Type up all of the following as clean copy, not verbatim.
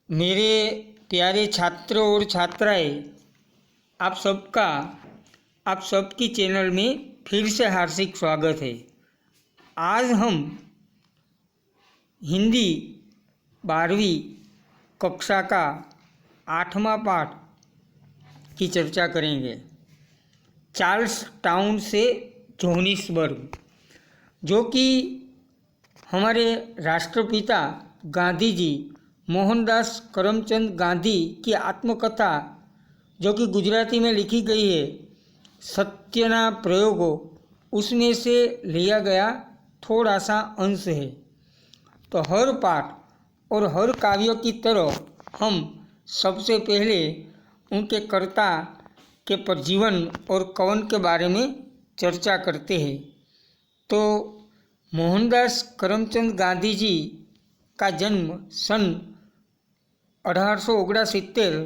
मेरे प्यारे छात्रों और छात्राएं, आप सबकी चैनल में फिर से हार्दिक स्वागत है। आज हम हिंदी 12वीं कक्षा का 8वां पाठ की चर्चा करेंगे। चार्ल्स टाउन से जोहानिसबर्ग, जो कि हमारे राष्ट्रपिता गांधी जी मोहनदास करमचंद गांधी की आत्मकथा जो कि गुजराती में लिखी गई है, सत्यना प्रयोगों, उसमें से लिया गया थोड़ा सा अंश है। तो हर पाठ और हर काव्य की तरह हम सबसे पहले उनके कर्ता के जीवन और कवन के बारे में चर्चा करते हैं। तो मोहनदास करमचंद गांधी जी का जन्म सन 1869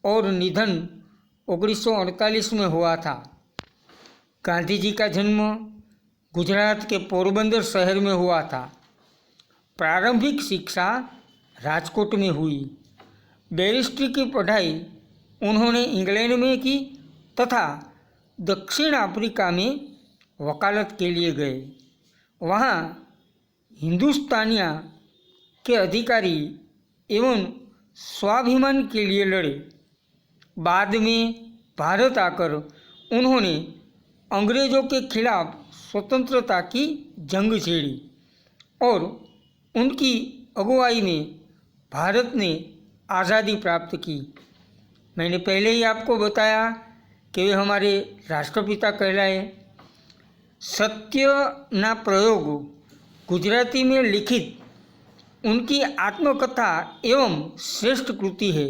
और निधन 1948 में हुआ था। गांधी जी का जन्म गुजरात के पोरबंदर शहर में हुआ था। प्रारंभिक शिक्षा राजकोट में हुई। बैरिस्ट्री की पढ़ाई उन्होंने इंग्लैंड में की तथा दक्षिण अफ्रीका में वकालत के लिए गए। वहाँ हिंदुस्तानिया के अधिकारी एवं स्वाभिमान के लिए लड़े। बाद में भारत आकर उन्होंने अंग्रेज़ों के खिलाफ स्वतंत्रता की जंग छेड़ी और उनकी अगुवाई में भारत ने आज़ादी प्राप्त की। मैंने पहले ही आपको बताया कि वे हमारे राष्ट्रपिता कहलाए। सत्यना प्रयोग गुजराती में लिखित उनकी आत्मकथा एवं श्रेष्ठ कृति है,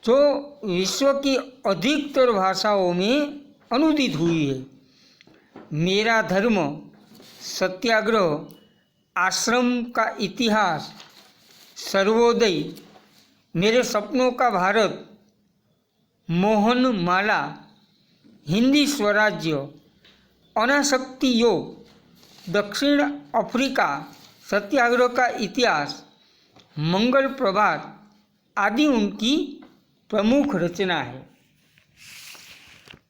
जो विश्व की अधिकतर भाषाओं में अनुदित हुई है। मेरा धर्म, सत्याग्रह, आश्रम का इतिहास, सर्वोदय, मेरे सपनों का भारत, मोहनमाला, हिंदी स्वराज्य, अनासक्ति योग, दक्षिण अफ्रीका सत्याग्रह का इतिहास, मंगल प्रभात आदि उनकी प्रमुख रचना है।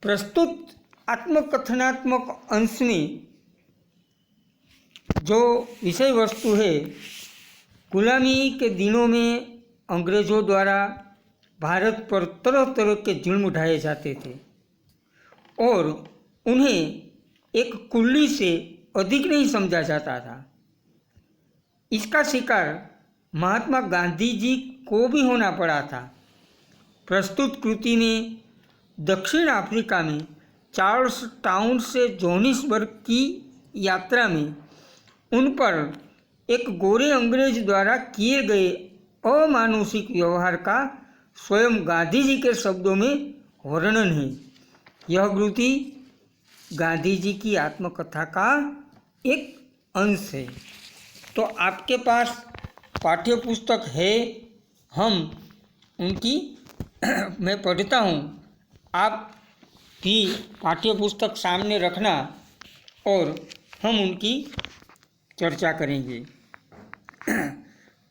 प्रस्तुत आत्मकथनात्मक अंश में जो विषय वस्तु है, गुलामी के दिनों में अंग्रेज़ों द्वारा भारत पर तरह तरह के जुल्म उठाए जाते थे और उन्हें एक कुल्ली से अधिक नहीं समझा जाता था। इसका शिकार महात्मा गांधी जी को भी होना पड़ा था। प्रस्तुत कृति में दक्षिण अफ्रीका में चार्ल्स टाउन से जोहानिसबर्ग की यात्रा में उन पर एक गोरे अंग्रेज द्वारा किए गए अमानुषिक व्यवहार का स्वयं गांधी जी के शब्दों में वर्णन है। यह कृति गांधी जी की आत्मकथा का एक अंश है। तो आपके पास पाठ्य पुस्तक है, हम उनकी मैं पढ़ता हूँ, आप भी पाठ्य पुस्तक सामने रखना और हम उनकी चर्चा करेंगे।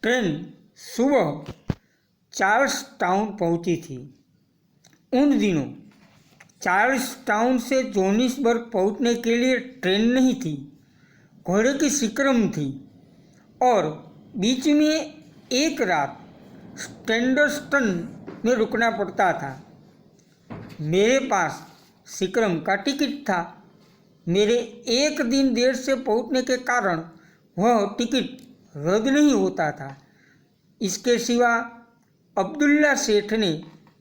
ट्रेन सुबह चार्ल्स टाउन पहुँची थी। उन दिनों चार्ल्स टाउन से जोहानिसबर्ग पहुँचने के लिए ट्रेन नहीं थी, घोड़े की सिक्रम थी और बीच में एक रात स्टैंडर्स्टन में रुकना पड़ता था। मेरे पास सिक्रम का टिकट था। मेरे एक दिन देर से पहुंचने के कारण वह टिकट रद्द नहीं होता था। इसके सिवा अब्दुल्ला सेठ ने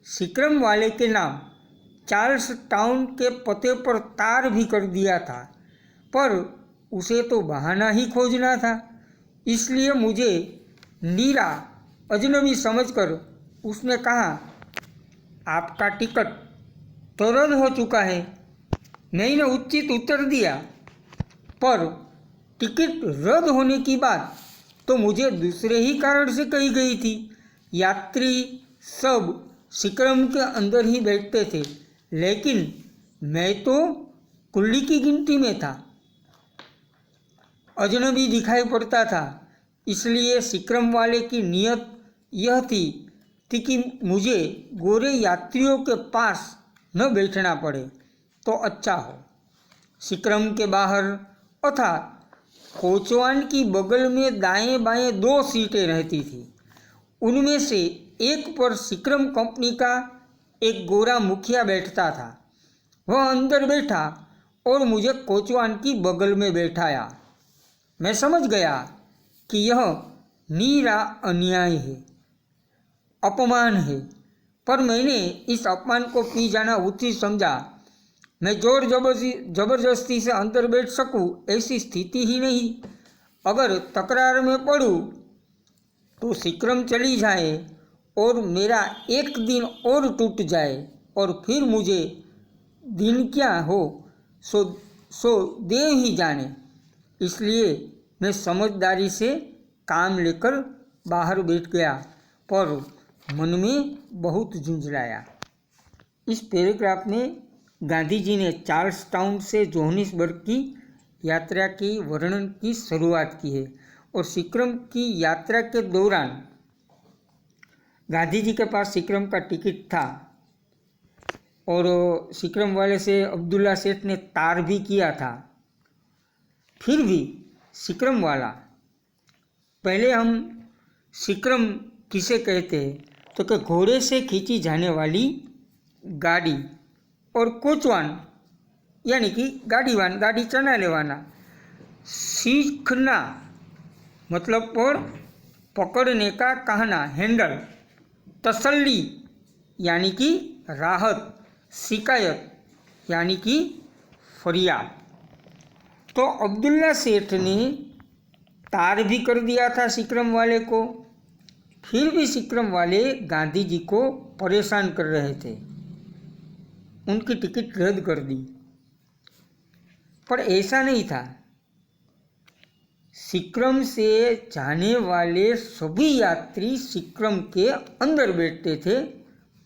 सिक्रम वाले के नाम चार्ल्स टाउन के पते पर तार भी कर दिया था, पर उसे तो बहाना ही खोजना था। इसलिए मुझे नीरा अजनबी समझकर उसने कहा, आपका टिकट तो रद्द हो चुका है। मैंने उचित उत्तर दिया, पर टिकट रद्द होने की बात तो मुझे दूसरे ही कारण से कही गई थी। यात्री सब सिक्रम के अंदर ही बैठते थे, लेकिन मैं तो कुल्ली की गिनती में था। अजनबी दिखाई पड़ता था, इसलिए सिक्रम वाले की नीयत यह थी कि मुझे गोरे यात्रियों के पास न बैठना पड़े तो अच्छा हो। सिक्रम के बाहर अर्थात कोचवान की बगल में दाएं बाएं 2 सीटें रहती थी। उनमें से एक पर सिक्रम कंपनी का एक गोरा मुखिया बैठता था। वह अंदर बैठा और मुझे कोचवान की बगल में बैठाया। मैं समझ गया कि यह नीरा अन्याय है, अपमान है, पर मैंने इस अपमान को पी जाना उचित समझा। मैं जोर जबरदस्ती से अंदर बैठ सकूं ऐसी स्थिति ही नहीं। अगर तकरार में पड़ूं तो सिक्रम चली जाए और मेरा एक दिन और टूट जाए और फिर मुझे दिन क्या हो सो देव ही जाने। इसलिए मैं समझदारी से काम लेकर बाहर बैठ गया, पर मन में बहुत झुंझलाया। इस पैराग्राफ में गांधी जी ने चार्ल्स टाउन से जोहानिसबर्ग की यात्रा की वर्णन की शुरुआत की है और सिक्रम की यात्रा के दौरान गांधी जी के पास सिक्रम का टिकट था और सिक्रम वाले से अब्दुल्ला सेठ ने तार भी किया था। फिर भी सिक्रम वाला, पहले हम सिक्रम किसे कहते हैं तो कि घोड़े से खींची जाने वाली गाड़ी, और कोचवान यानी कि गाड़ीवान, गाड़ी चलाने वाला। सीखना मतलब पर पकड़ने का कहना, हैंडल। तसल्ली यानी कि राहत, शिकायत यानी कि फरियाद। तो अब्दुल्ला सेठ ने तार भी कर दिया था सिक्रम वाले को, फिर भी सिक्रम वाले गांधी जी को परेशान कर रहे थे, उनकी टिकट रद्द कर दी। पर ऐसा नहीं था। सिक्रम से जाने वाले सभी यात्री सिक्रम के अंदर बैठते थे,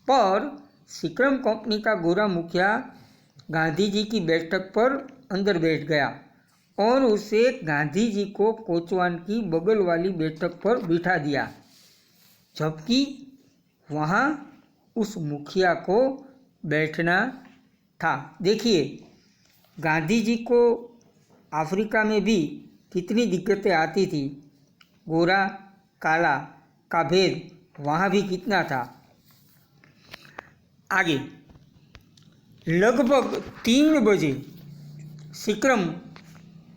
पर सिक्रम कंपनी का गोरा मुखिया गांधी जी की बैठक पर अंदर बैठ गया और उसे गांधी जी को कोचवान की बगल वाली बैठक पर बिठा दिया, जबकि वहाँ उस मुखिया को बैठना था। देखिए, गांधी जी को अफ्रीका में भी कितनी दिक्कतें आती थी। गोरा काला का भेद वहाँ भी कितना था। आगे लगभग 3 बजे सिक्रम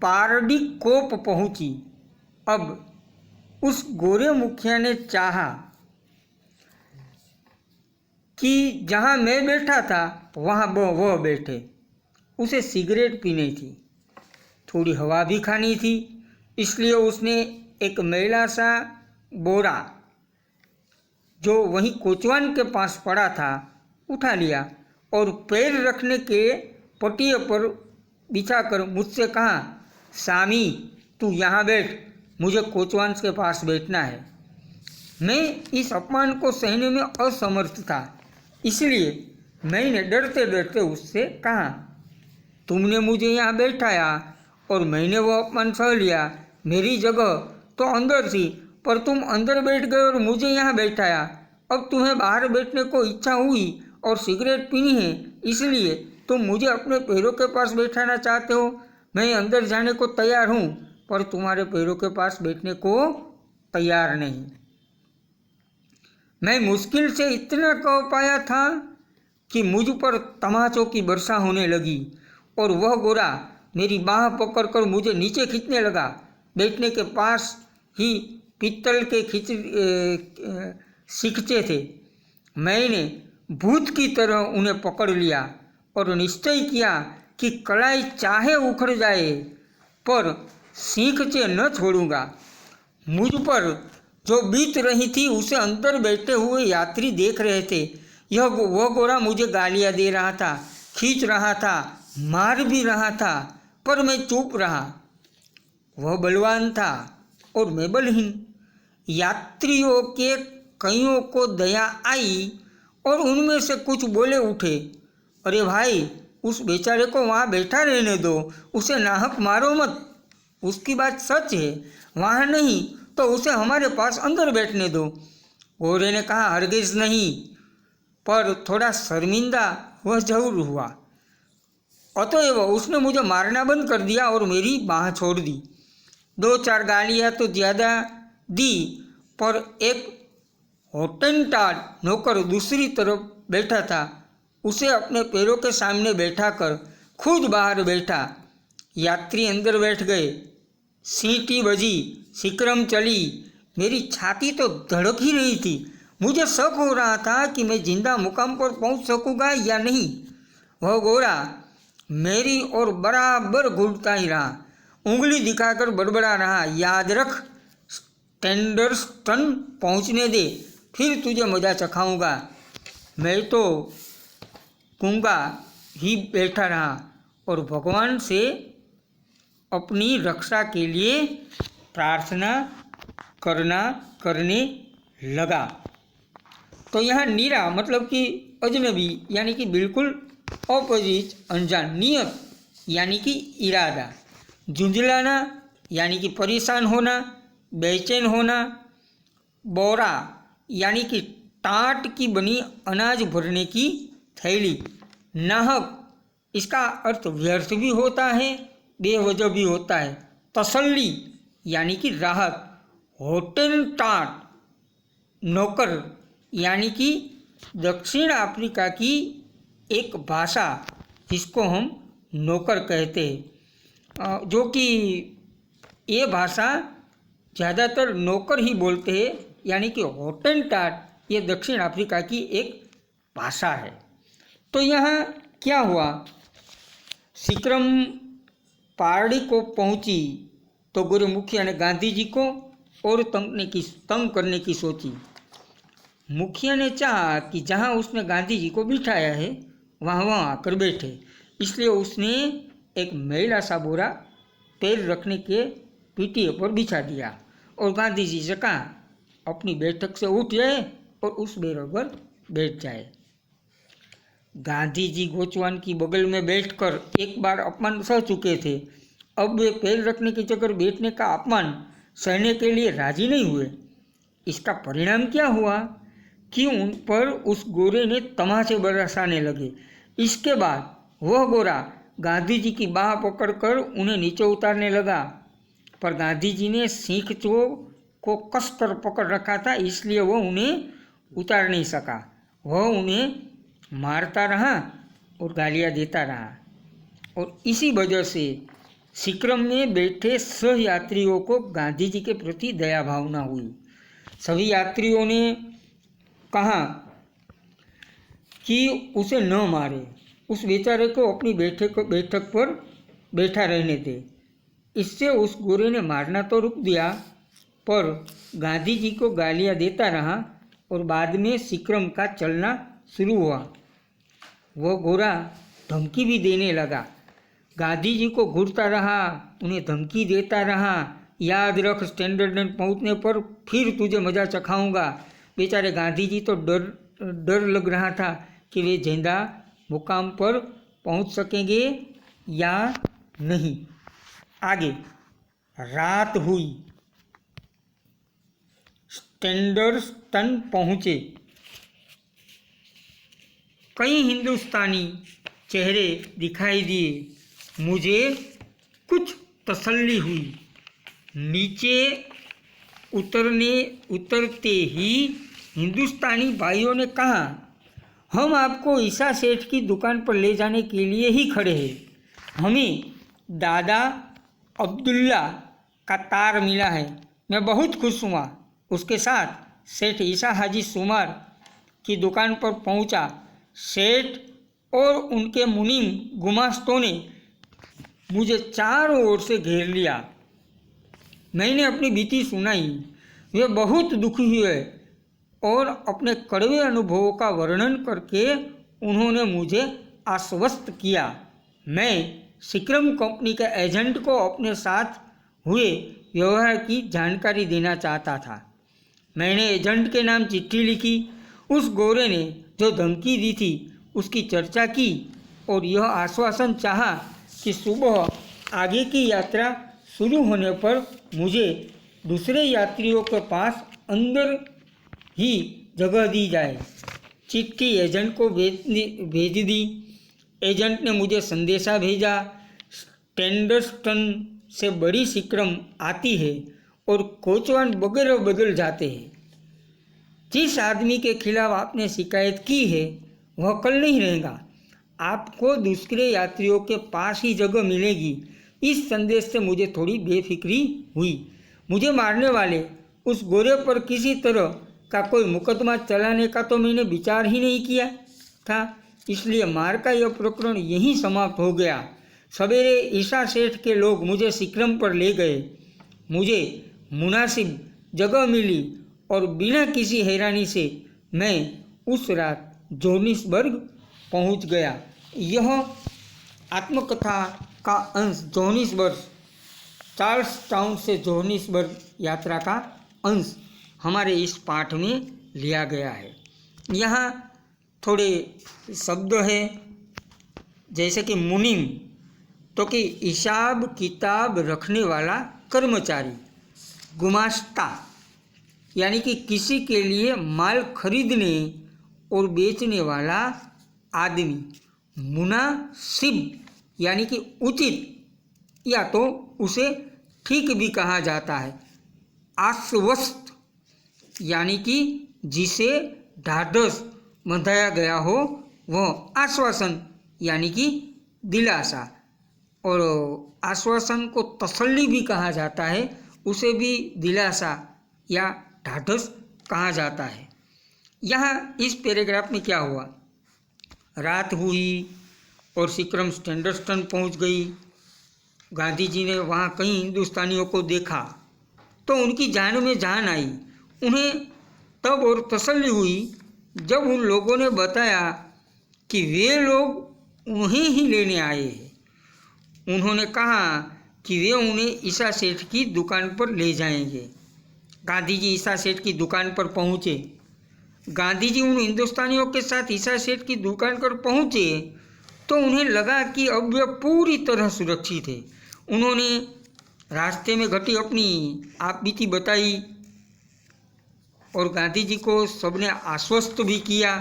पारडी कोप पहुंची। अब उस गोरे मुखिया ने चाहा कि जहां मैं बैठा था वहां वह बैठे। उसे सिगरेट पीनी थी, थोड़ी हवा भी खानी थी, इसलिए उसने एक मैला सा बोरा जो वहीं कोचवान के पास पड़ा था उठा लिया और पैर रखने के पटिए पर बिछाकर मुझसे कहा, सामी तू यहाँ बैठ, मुझे कोचवान के पास बैठना है। मैं इस अपमान को सहने में असमर्थ था, इसलिए मैंने डरते डरते उससे कहा, तुमने मुझे यहाँ बैठाया और मैंने वो अपमान सह लिया। मेरी जगह तो अंदर थी, पर तुम अंदर बैठ गए और मुझे यहाँ बैठाया। अब तुम्हें बाहर बैठने को इच्छा हुई और सिगरेट पीनी है, इसलिए तुम मुझे अपने पैरों के पास बैठाना चाहते हो। मैं अंदर जाने को तैयार हूँ, पर तुम्हारे पैरों के पास बैठने को तैयार नहीं। मैं मुश्किल से इतना कह पाया था कि मुझ पर तमाचों की वर्षा होने लगी और वह गोरा मेरी बाह पकड़कर मुझे नीचे खींचने लगा। बैठने के पास ही पीतल के सिकचे थे। मैंने भूत की तरह उन्हें पकड़ लिया और निश्चय किया कि कलाई चाहे उखड़ जाए पर सिकचे न छोड़ूंगा। मुझ पर जो बीत रही थी उसे अंदर बैठे हुए यात्री देख रहे थे। वह गोरा मुझे गालियां दे रहा था, खींच रहा था, मार भी रहा था, पर मैं चुप रहा। वह बलवान था और मैं बलहीन। यात्रियों के कईयों को दया आई और उनमें से कुछ बोले उठे, अरे भाई, उस बेचारे को वहाँ बैठा रहने दो, उसे नाहक मारो मत। उसकी बात सच है, वहाँ नहीं तो उसे हमारे पास अंदर बैठने दो। गोरे ने कहा, हरगिज़ नहीं, पर थोड़ा शर्मिंदा वह जरूर हुआ। अतएव उसने मुझे मारना बंद कर दिया और मेरी बाँह छोड़ दी। 2-4 गालियाँ तो ज़्यादा दी, पर एक होटेंटाट नौकर दूसरी तरफ बैठा था, उसे अपने पैरों के सामने बैठा कर खुद बाहर बैठा। यात्री अंदर बैठ गए। सीटी बजी, सिक्रम चली। मेरी छाती तो धड़क ही रही थी। मुझे शक हो रहा था कि मैं जिंदा मुकाम पर पहुंच सकूंगा या नहीं। वह गोरा मेरी ओर बराबर घूरता ही रहा, उंगली दिखाकर बड़बड़ा रहा, याद रख, स्टैंडर्स्टन पहुंचने दे, फिर तुझे मज़ा चखाऊंगा। मैं तो गूंगा ही बैठा रहा और भगवान से अपनी रक्षा के लिए प्रार्थना करने लगा। तो यहाँ नीरा मतलब कि अजनबी, यानी कि बिल्कुल अपोजिट, अनजान। नियत यानी कि इरादा। झुंझलाना यानी कि परेशान होना, बेचैन होना। बोरा यानी कि टाट की बनी अनाज भरने की थैली। नाहक, इसका अर्थ व्यर्थ भी होता है, बेवजह भी होता है। तसल्ली यानी कि राहत। होटेंटाट, नौकर, यानी कि दक्षिण अफ्रीका की एक भाषा जिसको हम नौकर कहते हैं, जो कि ये भाषा ज़्यादातर नौकर ही बोलते हैं, यानी कि होटेंटाट ये दक्षिण अफ्रीका की एक भाषा है। तो यहाँ क्या हुआ, सिक्रम पारडी को पहुँची तो गुरु मुखिया ने गांधी जी को और तंग करने की सोची। मुखिया ने चाहा कि जहाँ उसने गांधी जी को बिठाया है वहाँ आकर बैठे, इसलिए उसने एक मैला सा बोरा पैर रखने के पीटिए पर बिछा दिया और गांधी जी से कहा अपनी बैठक से उठ जाए और उस बैरों पर बैठ जाए। गांधी जी गोचवान की बगल में बैठकर एक बार अपमान सह चुके थे, अब वे पैर रखने की जगह बैठने का अपमान सहने के लिए राजी नहीं हुए। इसका परिणाम क्या हुआ कि उन पर उस गोरे ने तमाचे बरसाने लगे। इसके बाद वह गोरा गांधी जी की बाह पकड़कर उन्हें नीचे उतारने लगा, पर गांधी जी ने सीख को कसकर पकड़ रखा था, इसलिए वह उन्हें उतार नहीं सका। वह उन्हें मारता रहा और गालियाँ देता रहा, और इसी वजह से सिक्रम में बैठे सहयात्रियों को गांधी जी के प्रति दया भावना हुई। सभी यात्रियों ने कहा कि उसे न मारे, उस बेचारे को अपनी बैठक पर बैठा रहने दे। इससे उस गोरे ने मारना तो रुक दिया, पर गांधी जी को गालियाँ देता रहा और बाद में सिक्रम का चलना शुरू हुआ। वह गोरा धमकी भी देने लगा, गांधी जी को घूरता रहा, उन्हें धमकी देता रहा, याद रख, स्टैंडर्ड पहुंचने पर फिर तुझे मज़ा चखाऊंगा। बेचारे गांधी जी तो डर लग रहा था कि वे जिंदा मुकाम पर पहुंच सकेंगे या नहीं। आगे रात हुई, स्टैंडर्स्टन पहुँचे। कई हिंदुस्तानी चेहरे दिखाई दिए। मुझे कुछ तसल्ली हुई। नीचे उतरते ही हिंदुस्तानी भाइयों ने कहा, हम आपको ईसा सेठ की दुकान पर ले जाने के लिए ही खड़े हैं। हमें दादा अब्दुल्ला का तार मिला है। मैं बहुत खुश हुआ। उसके साथ सेठ ईसा हाजी सुमार की दुकान पर पहुंचा। सेठ और उनके मुनीम गुमास्तों ने मुझे चारों ओर से घेर लिया। मैंने अपनी बीती सुनाई। वे बहुत दुखी हुए और अपने कड़वे अनुभवों का वर्णन करके उन्होंने मुझे आश्वस्त किया। मैं सिक्रम कंपनी के एजेंट को अपने साथ हुए व्यवहार की जानकारी देना चाहता था। मैंने एजेंट के नाम चिट्ठी लिखी। उस गोरे ने जो धमकी दी थी उसकी चर्चा की और यह आश्वासन चाहा कि सुबह आगे की यात्रा शुरू होने पर मुझे दूसरे यात्रियों के पास अंदर ही जगह दी जाए। चिट्ठी एजेंट को भेज दी। एजेंट ने मुझे संदेशा भेजा, स्टैंडर्स्टन से बड़ी सिक्रम आती है और कोचवान वगैरह बदल जाते हैं। जिस आदमी के खिलाफ आपने शिकायत की है वह कल नहीं रहेगा, आपको दूसरे यात्रियों के पास ही जगह मिलेगी। इस संदेश से मुझे थोड़ी बेफिक्री हुई। मुझे मारने वाले उस गोरे पर किसी तरह का कोई मुकदमा चलाने का तो मैंने विचार ही नहीं किया था, इसलिए मार का यह प्रकरण यहीं समाप्त हो गया। सवेरे ईसा सेठ के लोग मुझे सिक्रम पर ले गए। मुझे मुनासिब जगह मिली और बिना किसी हैरानी से मैं उस रात जोहानिसबर्ग पहुंच गया। यह आत्मकथा का अंश जोहानिसबर्ग, चार्ल्स टाउन से जोहानिसबर्ग यात्रा का अंश हमारे इस पाठ में लिया गया है। यहाँ थोड़े शब्द हैं जैसे कि मुनीम, तो कि हिसाब किताब रखने वाला कर्मचारी। गुमास्ता यानी कि किसी के लिए माल खरीदने और बेचने वाला आदमी। मुनासिब यानी कि उचित या तो उसे ठीक भी कहा जाता है। आश्वस्त यानी कि जिसे ढाढ़स बंधाया गया हो वह आश्वासन यानी कि दिलासा। और आश्वासन को तसल्ली भी कहा जाता है, उसे भी दिलासा या ढाढ़स कहा जाता है। यहाँ इस पैराग्राफ में क्या हुआ, रात हुई और सिक्रम स्टैंडर्स्टन पहुँच गई। गांधी जी ने वहाँ कई हिंदुस्तानियों को देखा तो उनकी जान में जान आई। उन्हें तब और तसल्ली हुई जब उन लोगों ने बताया कि वे लोग उन्हें ही लेने आए हैं। उन्होंने कहा कि वे उन्हें ईसा सेठ की दुकान पर ले जाएंगे। गांधी जी ईसा सेठ की दुकान पर पहुँचे। गांधी जी उन हिंदुस्तानियों के साथ ईसा सेठ की दुकान पर पहुँचे तो उन्हें लगा कि अब वे पूरी तरह सुरक्षित है। उन्होंने रास्ते में घटी अपनी आपबीती बताई और गांधी जी को सबने आश्वस्त भी किया।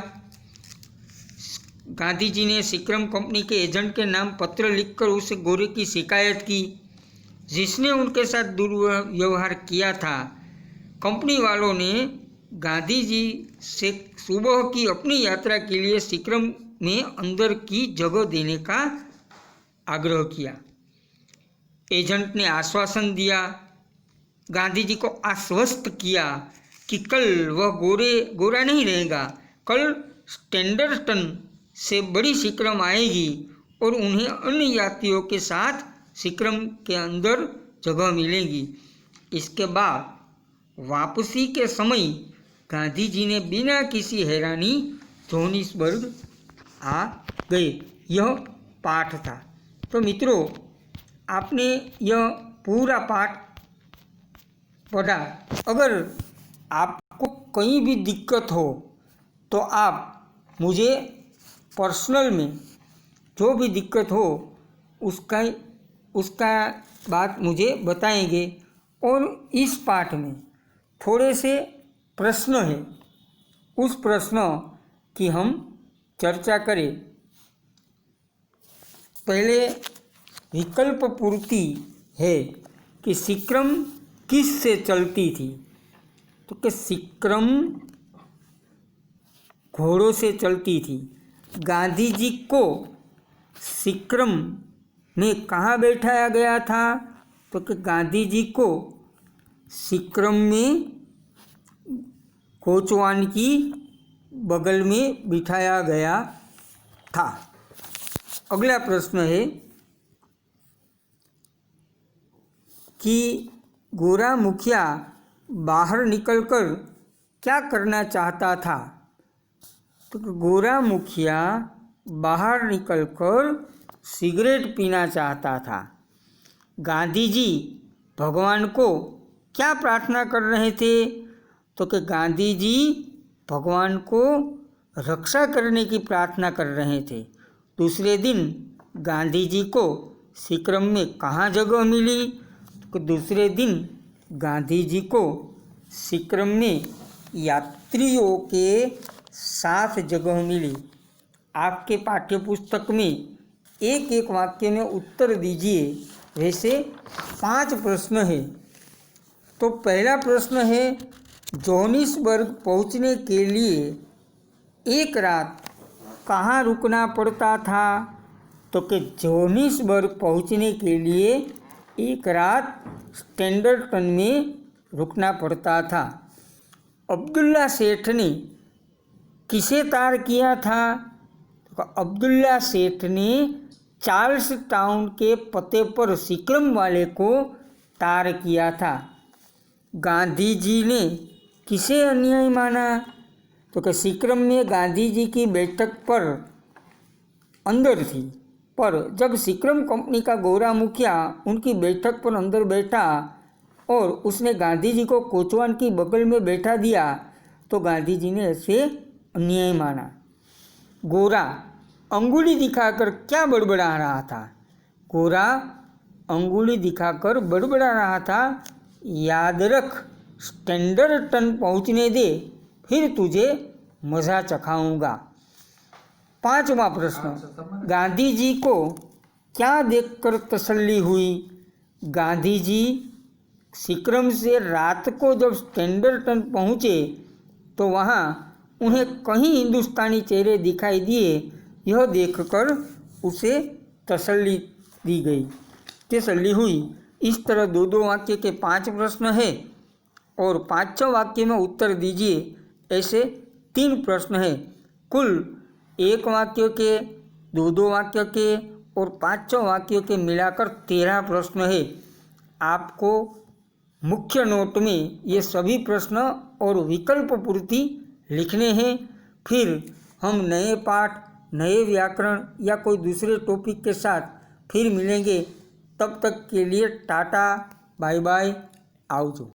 गांधी जी ने सिक्रम कंपनी के एजेंट के नाम पत्र लिखकर उस गोरे की शिकायत की जिसने उनके साथ दुर्व्यवहार किया था। कंपनी वालों ने गांधी जी से सुबह की अपनी यात्रा के लिए सिक्रम में अंदर की जगह देने का आग्रह किया। एजेंट ने आश्वासन दिया, गांधी जी को आश्वस्त किया कि कल वह गोरा नहीं रहेगा। कल स्टैंडर्स्टन से बड़ी सिक्रम आएगी और उन्हें अन्य यात्रियों के साथ सिक्रम के अंदर जगह मिलेगी। इसके बाद वापसी के समय गांधी जी ने बिना किसी हैरानी जोहानिसबर्ग आ गए। यह पाठ था। तो मित्रों, आपने यह पूरा पाठ पढ़ा। अगर आपको कहीं भी दिक्कत हो तो आप मुझे पर्सनल में जो भी दिक्कत हो उसका बात मुझे बताएंगे। और इस पाठ में थोड़े से प्रश्न हैं, उस प्रश्न की हम चर्चा करें। पहले विकल्प पूर्ति है कि सिक्रम किस से चलती थी, तो कि सिक्रम घोड़ों से चलती थी। गांधी जी को सिक्रम में कहाँ बैठाया गया था, तो कि गांधी जी को सिक्रम में कोचवान की बगल में बिठाया गया था। अगला प्रश्न है कि गोरा मुखिया बाहर निकलकर क्या करना चाहता था, तो गोरा मुखिया बाहर निकलकर सिगरेट पीना चाहता था। गांधी जी भगवान को क्या प्रार्थना कर रहे थे, तो कि गांधी जी भगवान को रक्षा करने की प्रार्थना कर रहे थे। दूसरे दिन गांधी जी को सिक्रम में कहाँ जगह मिली, तो दूसरे दिन गांधी जी को सिक्रम में यात्री स्त्रियों के 7 जगह मिली। आपके पाठ्यपुस्तक में एक एक वाक्य में उत्तर दीजिए। वैसे 5 प्रश्न है। तो पहला प्रश्न है, जोहानिसबर्ग पहुंचने के लिए एक रात कहाँ रुकना पड़ता था? तो कि जोहानिसबर्ग पहुंचने के लिए एक रात स्टैंडर्टन में रुकना पड़ता था। अब्दुल्ला सेठ ने किसे तार किया था? तो अब्दुल्ला सेठ ने चार्ल्स टाउन के पते पर सिक्रम वाले को तार किया था। गांधी जी ने किसे अन्यायी माना? तो कि सिक्रम में गांधी जी की बैठक पर अंदर थी, पर जब सिक्रम कंपनी का गोरा मुखिया उनकी बैठक पर अंदर बैठा और उसने गांधी जी को कोचवान की बगल में बैठा दिया तो गांधी जी ने ऐसे अन्याय माना। गोरा अंगुली दिखाकर क्या बड़बड़ा रहा था? गोरा अंगुली दिखाकर बड़बड़ा रहा था, याद रख, स्टैंडर्टन पहुंचने दे, फिर तुझे मज़ा चखाऊंगा। 5वां प्रश्न, गांधी जी को क्या देखकर तसल्ली हुई? गांधी जी सिक्रम से रात को जब स्टैंडर्टन पहुँचे तो वहाँ उन्हें कहीं हिंदुस्तानी चेहरे दिखाई दिए। यह देखकर उसे तसल्ली दी गई, तसल्ली हुई। इस तरह 2-2 वाक्य के 5 प्रश्न है और 5 वाक्य में उत्तर दीजिए। ऐसे 3 प्रश्न है। कुल 1 वाक्य के, 2-2 वाक्य के और 5 वाक्यों के मिलाकर 13 प्रश्न है। आपको मुख्य नोट में ये सभी प्रश्न और विकल्प पूर्ति लिखने हैं। फिर हम नए पाठ, नए व्याकरण या कोई दूसरे टॉपिक के साथ फिर मिलेंगे। तब तक के लिए टाटा, बाय बाय, आवजो।